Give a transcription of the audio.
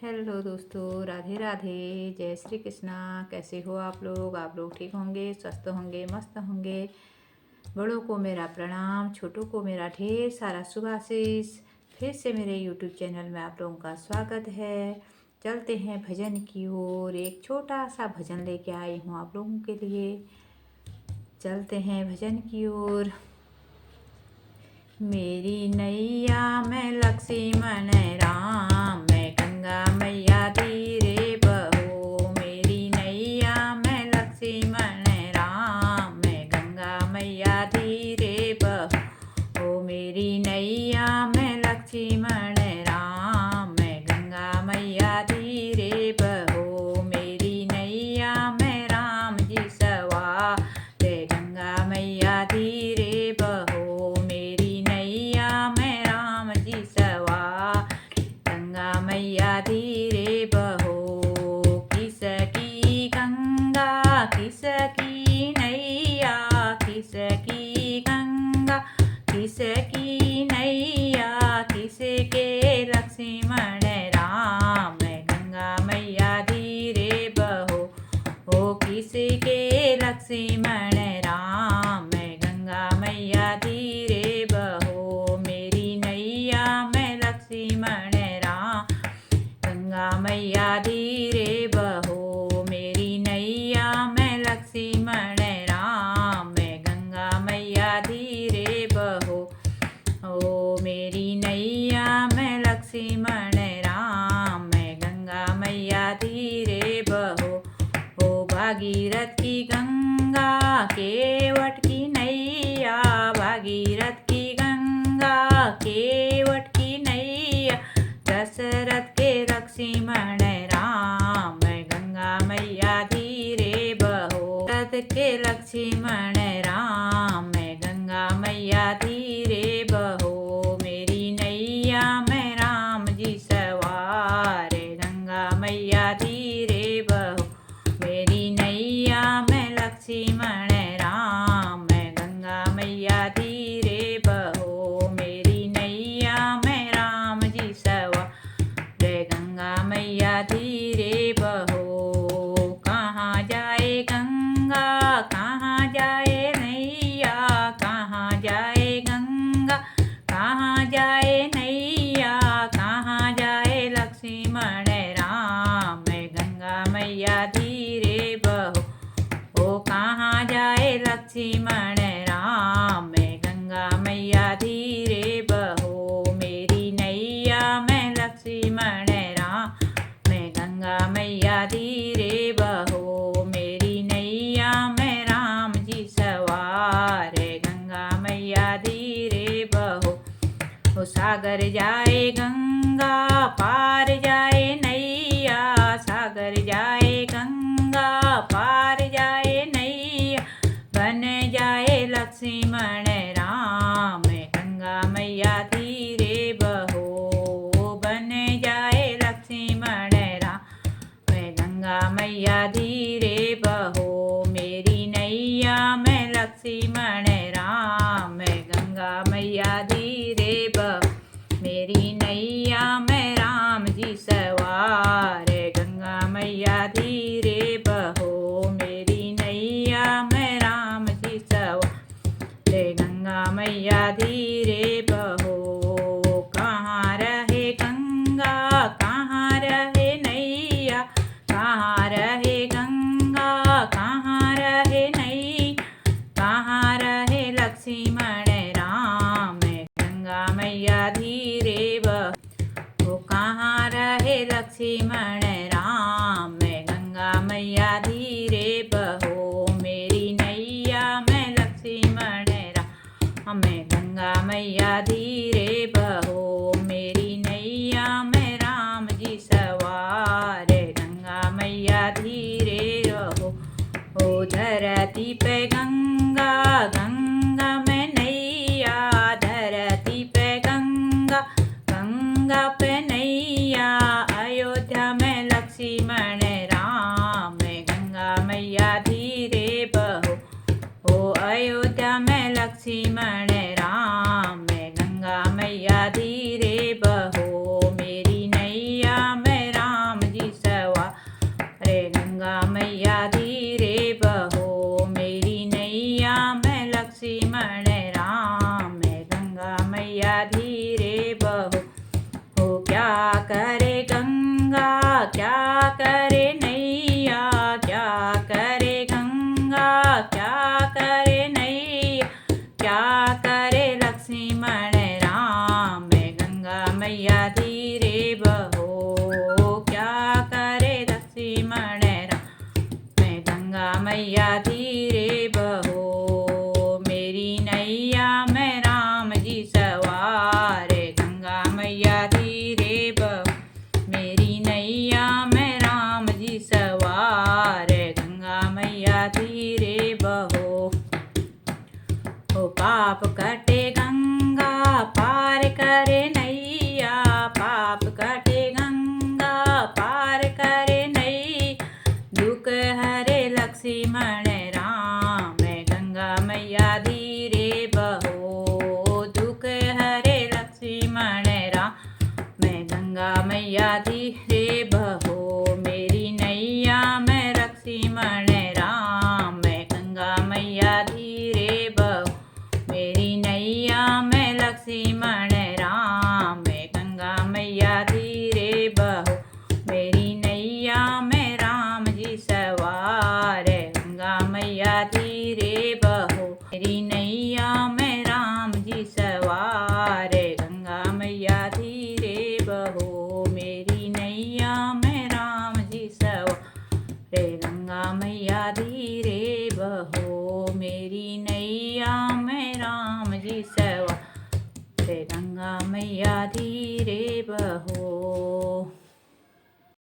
Hello दोस्तों, राधे राधे। जय श्री कृष्णा। कैसे हो आप लोग ठीक होंगे, स्वस्थ होंगे, मस्त होंगे। बड़ों को मेरा प्रणाम, छोटों को मेरा ढेर सारा शुभाशीष। फिर से मेरे यूट्यूब चैनल में आप लोगों का स्वागत है। चलते हैं भजन की ओर। एक छोटा सा भजन लेके आई हूँ आप लोगों के लिए। चलते हैं भजन की ओर। मेरी नैया में लक्ष्मण राम, मैं गंगा मैया धीरे बहो। मेरी नैया में लक्ष्मण राम, मैं गंगा मैया धीरे बहो। ओ मेरी नैया में लक्ष्मण राम, मैं गंगा मैया धीरे बहो। मेरी नैया में राम जी सवार, गंगा मैया धीरे बहो। मैया धीरे बहो। किसकी गंगा किसकी नैया, किसकी गंगा किसकी नैया, किसके लक्ष्मण राम, गंगा मैया धीरे बहो। ओ किसके लक्ष्मण राम, गंगा मैया धीरे बहो। मेरी नैया में लक्ष्मण गंगा मैया धीरे बहो। मेरी नैया में लक्ष्मण राम, मैं गंगा मैया धीरे बहो। ओ मेरी नैया में लक्ष्मण राम, मैं गंगा मैया धीरे बहो। ओ भागीरथ की गंगा केवट की नैया, भागीरथ की गंगा केवट की नैया, दशरथ के लक्ष्मण राम, गंगा मैया धीरे बहो। दशरथ के लक्ष्मण राम, गंगा मैया धीरे बहो। मेरी नैया में राम जी सवार, गंगा मैया धीरे बहो। मेरी नैया में लक्ष्मण राम, गंगा मैया धीरे बहो। मेरी नैया में राम जी सवार, गंगा मैया धीरे बहो। कहाँ जाए गंगा कहाँ जाए नैया, कहाँ जाए गंगा कहाँ जाए नैया, कहाँ जाए लक्ष्मण राम, गंगा मैया धीरे बहो। ओ कहाँ जाए लक्ष्मण राम, गंगा मैया धीरे बहो। मेरी नैया में लक्ष्मण गंगा मैया धीरे बहो। मेरी नैया में राम जी सवार, गंगा मैया धीरे बहो। ओ सागर जाए गंगा पार जाए नैया, सागर जाए गंगा पार जाए नैया, बन जाए लक्ष्मण राम, गंगा मैया धीरे बहो। बन जाए लक्ष्मण गंगा मैया धीरे बहो। मेरी नैया में लक्ष्मण राम, गंगा मैया धीरे बहो। मेरी नैया में राम जी सवार, गंगा मैया धीरे बहो। मेरी नैया में राम जी सवार, गंगा मैया धीरे बहो। कहाँ रहे गंगा कहाँ रहे नैया, कहाँ रहे गंगा कहाँ रहे नैया, कहाँ रहे लक्ष्मण राम, गंगा मैया धीरे बहो। कहाँ रहे लक्ष्मण राम, गंगा मैया धीरे बहो। मेरी नैया में लक्ष्मण राम, गंगा मैया धीरे बहो। मेरी नैया में राम जी सवार, गंगा मैया धीरे रहो। ओ धरती पे गंगा गंगा में नैया, धरती पे गंगा गंगा पे नैया, अयोध्या में लक्ष्मण राम, गंगा मैया धीरे बहो। ओ अयोध्या में लक्ष्मण राम, गंगा करे गंगा, क्या करे नैया, क्या करे गंगा, क्या करे नैया, क्या करे लक्ष्मण राम, गंगा मैया धीरे बहो, क्या करे लक्ष्मण राम, मैं गंगा मैया धीरे बहो, मेरी नैया में राम जी सवार, गंगा मैया धीरे बहो, मेरी नैया में राम जी सवार, गंगा मैया धीरे बहो। ओ पाप कटे गंगा पार करे नैया, पाप कटे गंगा पार करे नैया, दुख हरे लक्ष्मण राम, गंगा मैया धीरे बहो, दुख हरे लक्ष्मण राम, मैं गंगा मैया धीरे बहो,